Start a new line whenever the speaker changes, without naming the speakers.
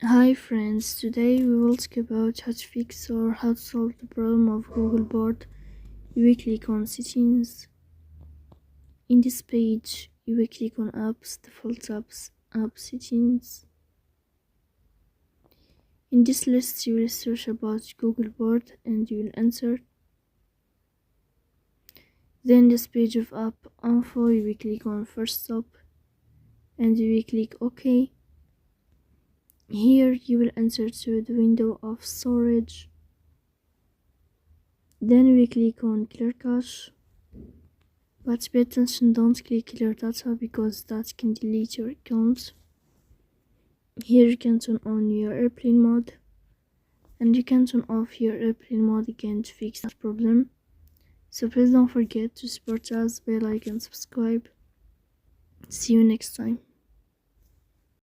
Hi friends, today we will talk about how to fix or how to solve the problem of Google Board. You will click on settings. In this page, you will click on apps, default apps, app settings. In this list, you will search about Google Board and you will enter. Then this page of app info, you will click on first stop and you will click OK. Here you will enter to the window of storage. Then we click on clear cache. But pay attention, don't click clear data because that can delete your account. Here you can turn on your airplane mode and you can turn off your airplane mode again to fix that problem. So please don't forget to support us by like and subscribe. See you next time.